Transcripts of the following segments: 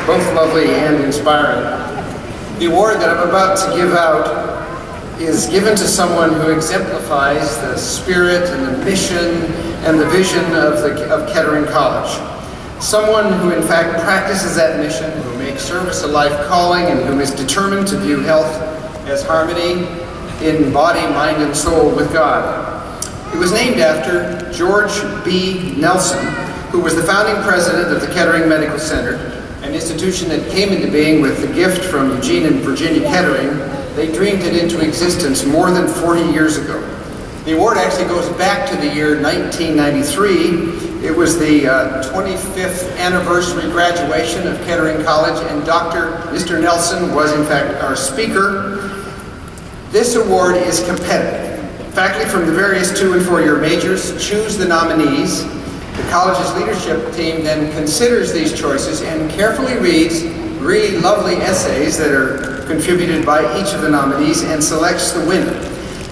both lovely and inspiring. The award that I'm about to give out is given to someone who exemplifies the spirit and the mission and the vision of Kettering College. Someone who in fact practices that mission, who makes service a life calling, and who is determined to view health as harmony in body, mind, and soul with God. It was named after George B. Nelson, who was the founding president of the Kettering Medical Center, an institution that came into being with the gift from Eugene and Virginia Kettering. They dreamed it into existence more than 40 years ago. The award actually goes back to the year 1993. It was the 25th anniversary graduation of Kettering College, and Mr. Nelson was in fact our speaker. This award is competitive. Faculty from the various 2- and 4-year majors choose the nominees. The college's leadership team then considers these choices and carefully reads really lovely essays that are contributed by each of the nominees and selects the winner.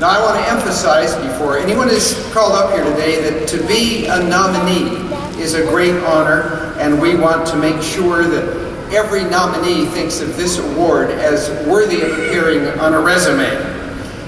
Now I want to emphasize before anyone is called up here today that to be a nominee is a great honor, and we want to make sure that every nominee thinks of this award as worthy of appearing on a resume.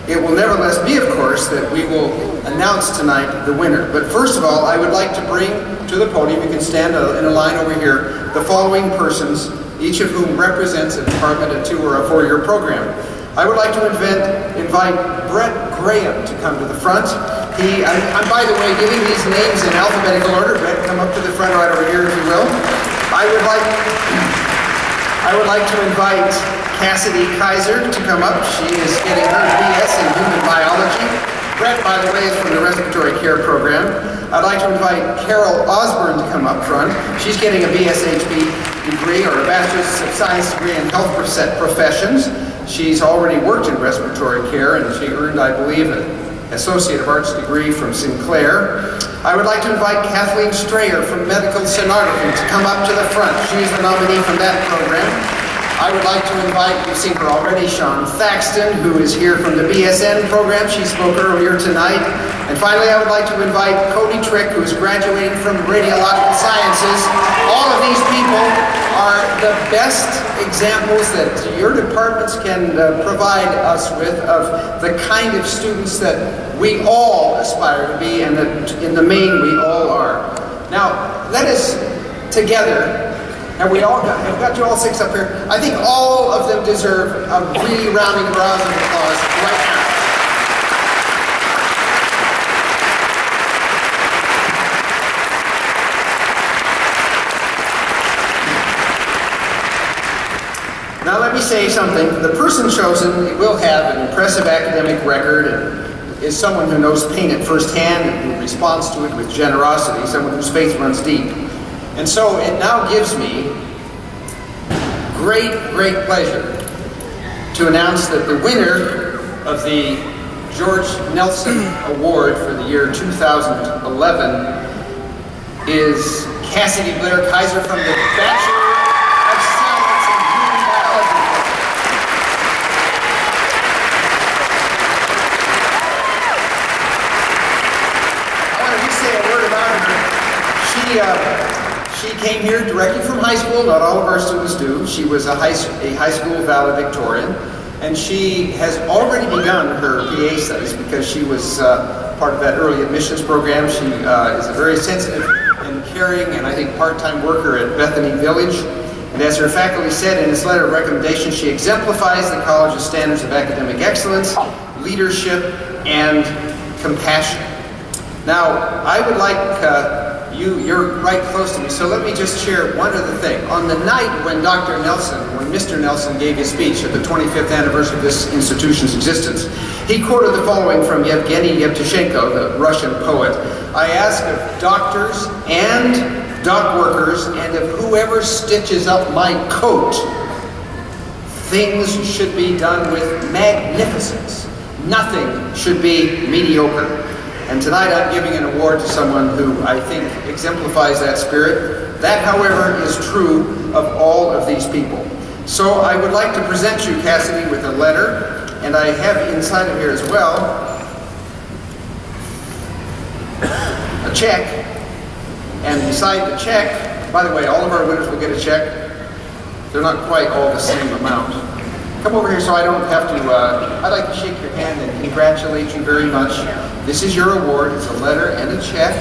It will nevertheless be, of course, that we will announce tonight the winner. But first of all, I would like to bring to the podium, you can stand in a line over here, the following persons, each of whom represents a department, a 2- or a 4-year program. I would like to invite Brett Graham to come to the front. I'm, by the way, giving these names in alphabetical order. Brett, come up to the front right over here, if you will. I would like to invite Cassidy Kaiser to come up. She is getting her BS in human biology. Brett, by the way, is from the respiratory care program. I'd like to invite Carol Osborne to come up front. She's getting a BSHB degree, or a Bachelor's of Science degree in Health Professions. She's already worked in respiratory care, and she earned, I believe, an Associate of Arts degree from Sinclair. I would like to invite Kathleen Strayer from Medical Sonography to come up to the front. She is the nominee from that program. I would like to invite, you've seen her already, Sean Thaxton, who is here from the BSN program. She spoke earlier tonight. And finally, I would like to invite Cody Trick, who is graduating from Radiological Sciences. All of these people are the best examples that your departments can provide us with of the kind of students that we all aspire to be, and that in the main we all are. Now, let us together, have got you all 6 up here? I think all of them deserve a really rounding of applause right now. Now let me say something. The person chosen will have an impressive academic record and is someone who knows pain at first hand and who responds to it with generosity, someone whose faith runs deep. And so it now gives me great pleasure to announce that the winner of the George Nelson Award for the year 2011 is Cassidy Blair Kaiser from the Bachelor of Science in Human Biology. I want to just say a word about her. She came here directly from high school. Not all of our students do. She was a high school valedictorian, and she has already begun her PA studies because she was part of that early admissions program. She is a very sensitive and caring and I think part-time worker at Bethany Village. And as her faculty said in its letter of recommendation, she exemplifies the college's standards of academic excellence, leadership, and compassion. Now, I would like you're right close to me, so let me just share one other thing. On the night when Mr. Nelson gave his speech at the 25th anniversary of this institution's existence, he quoted the following from Yevgeny Yevtushenko, the Russian poet. I ask of doctors and dock workers and of whoever stitches up my coat, things should be done with magnificence. Nothing should be mediocre. And tonight I'm giving an award to someone who I think exemplifies that spirit. That, however, is true of all of these people. So I would like to present you, Cassidy, with a letter, and I have inside of here as well a check. And beside the check, by the way, all of our winners will get a check. They're not quite all the same amount. Come over here so I don't have to, I'd like to shake your hand and congratulate you very much. This is your award. It's a letter and a check,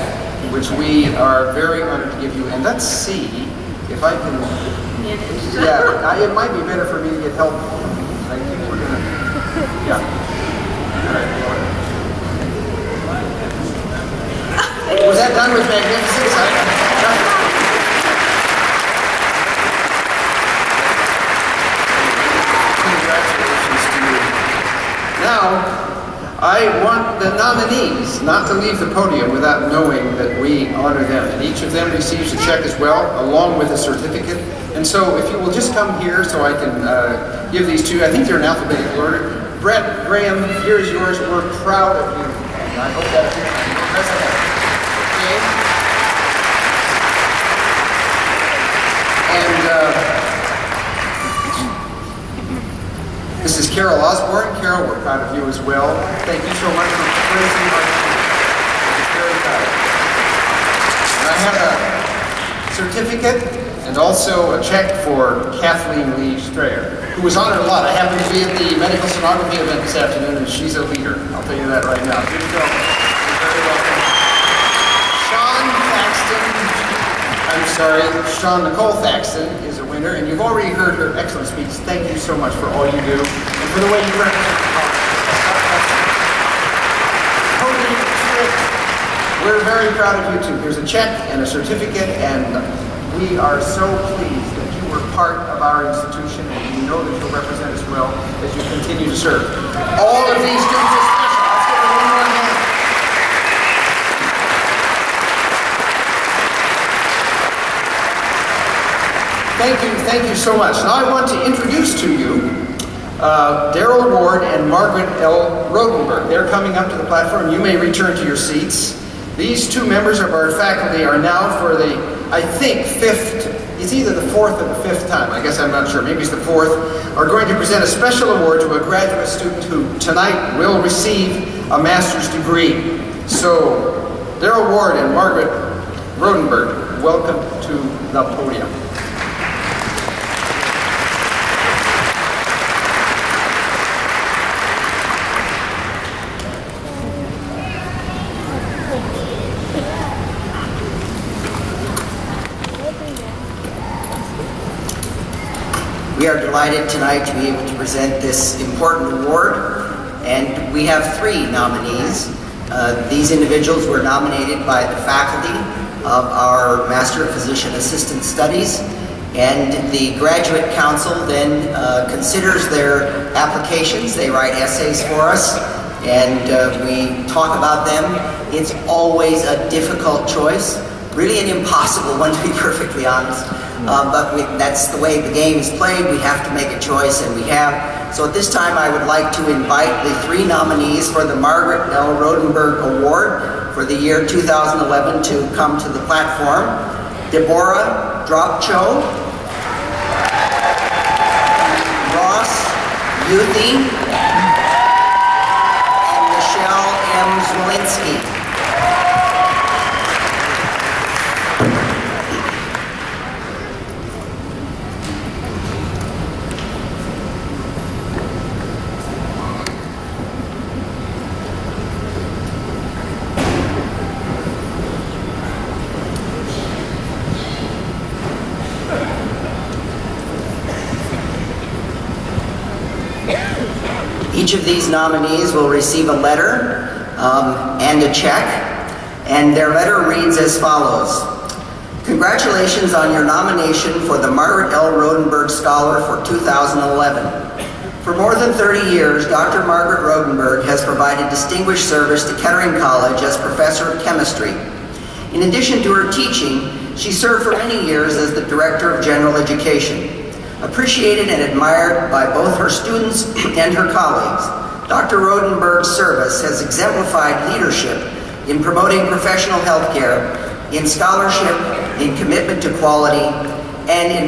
which we are very honored to give you. And let's see if I can, yeah, it might be better for me to get help. I think we're gonna, yeah. All right. Was that done with magnificence? Congratulations to you. Now, I want the nominees not to leave the podium without knowing that we honor them. And each of them receives a check as well, along with a certificate. And so if you will just come here so I can give these to you. I think they're in alphabetical order. Brett, Graham, here's yours. We're proud of you. And I hope that okay. And this is Carol Osborne. Carol, we're proud of you as well. Thank you so much for praising our team. It's very proud. And I have a certificate and also a check for Kathleen Lee Strayer, who was honored a lot. I happened to be at the medical sonography event this afternoon, and she's a leader. I'll tell you that right now. Good to go. You're very welcome. Sean Nicole Thaxton is a winner, and you've already heard her excellent speech. Thank you so much for all you do, and for the way you represent the college. We're very proud of you too. Here's a check and a certificate, and we are so pleased that you were part of our institution, and we know that you'll represent us well as you continue to serve. All of these students are special. Let's give them one more hand. Thank you so much. Now I want to introduce to you Daryl Ward and Margaret L. Rodenberg. They're coming up to the platform. You may return to your seats. These two members of our faculty are now for the, I think, it's either the fourth or the fifth time, I guess I'm not sure, maybe it's the fourth, are going to present a special award to a graduate student who tonight will receive a master's degree. So, Daryl Ward and Margaret Rodenberg, welcome to the podium. We are delighted tonight to be able to present this important award, and we have three nominees. These individuals were nominated by the faculty of our Master of Physician Assistant Studies, and the Graduate Council then considers their applications. They write essays for us, and we talk about them. It's always a difficult choice, really an impossible one, to be perfectly honest. But that's the way the game is played. We have to make a choice, and we have. So at this time, I would like to invite the three nominees for the Margaret L. Rodenberg Award for the year 2011 to come to the platform. Deborah Dropcho, Ross Youthy, and Michelle M. Zwolinski. Each of these nominees will receive a letter and a check, and their letter reads as follows. Congratulations on your nomination for the Margaret L. Rodenberg Scholar for 2011. For more than 30 years, Dr. Margaret Rodenberg has provided distinguished service to Kettering College as Professor of Chemistry. In addition to her teaching, she served for many years as the Director of General Education. Appreciated and admired by both her students and her colleagues, Dr. Rodenberg's service has exemplified leadership in promoting professional health care, in scholarship, in commitment to quality, and in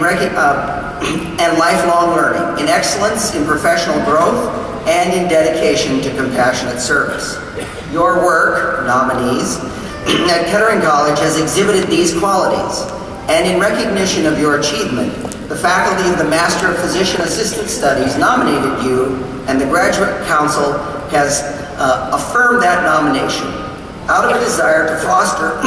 lifelong learning, in excellence in professional growth, and in dedication to compassionate service. Your work, nominees, at Kettering College has exhibited these qualities, and in recognition of your achievement, the faculty of the Master of Physician Assistant Studies nominated you, and the Graduate Council has affirmed that nomination. Out of a desire to foster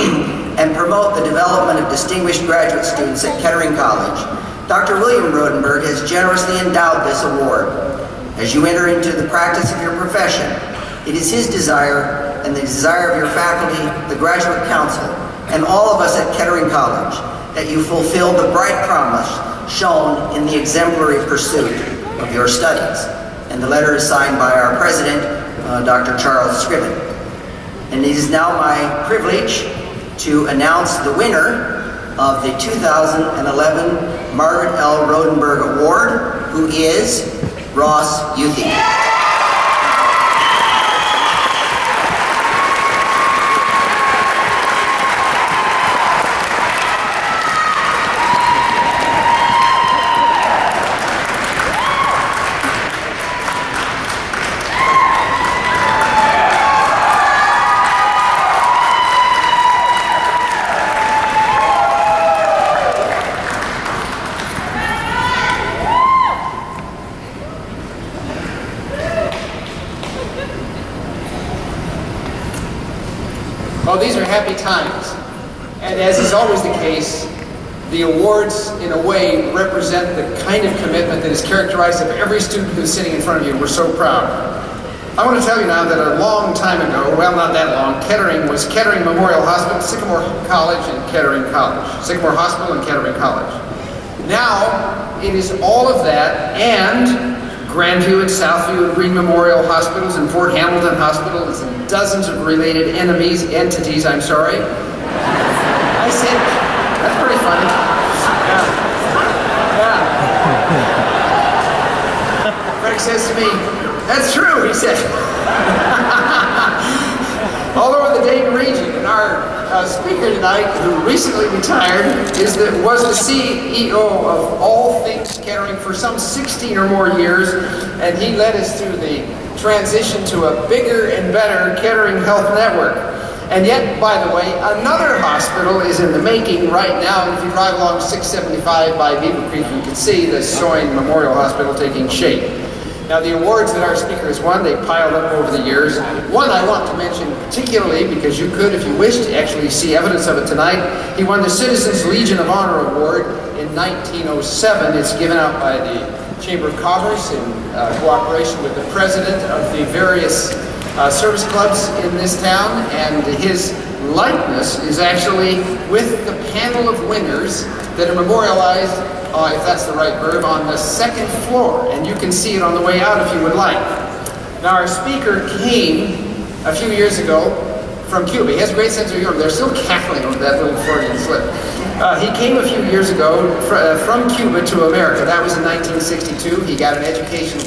and promote the development of distinguished graduate students at Kettering College, Dr. William Rodenberg has generously endowed this award. As you enter into the practice of your profession, it is his desire and the desire of your faculty, the Graduate Council, and all of us at Kettering College that you fulfill the bright promise shown in the exemplary pursuit of your studies. And the letter is signed by our president, Dr. Charles Scriven. And it is now my privilege to announce the winner of the 2011 Margaret L. Rodenberg Award, who is Ross Youthy. Well, these are happy times, and as is always the case, the awards, in a way, represent the kind of commitment that is characterized of every student who's sitting in front of you. We're so proud. I want to tell you now that a long time ago, well, not that long, Kettering was Kettering Memorial Hospital, Sycamore College, and Kettering College. Sycamore Hospital and Kettering College. Now, it is all of that, and Grandview and Southview and Green Memorial Hospitals and Fort Hamilton Hospitals and dozens of related entities, I'm sorry. I said, that's pretty funny. Yeah. Frank says to me, that's true, he said. All over the Dayton region. And our speaker tonight, who recently retired, was the CEO of all things Kettering for some 16 or more years, and he led us through the transition to a bigger and better Kettering Health Network. And yet, by the way, another hospital is in the making right now. And if you drive along 675 by Beaver Creek, you can see the Soyne Memorial Hospital taking shape. Now, the awards that our speaker has won, they piled up over the years. One I want to mention particularly, because you could, if you wish, to actually see evidence of it tonight. He won the Citizens Legion of Honor Award in 1907. It's given out by the Chamber of Commerce in cooperation with the president of the various service clubs in this town, and his likeness is actually with the panel of winners that are memorialized, if that's the right verb, on the second floor, and you can see it on the way out if you would like. Now, our speaker came a few years ago from Cuba. He has a great sense of humor. They're still cackling over that little Freudian slip. He came a few years ago from Cuba to America. That was in 1962. He got an education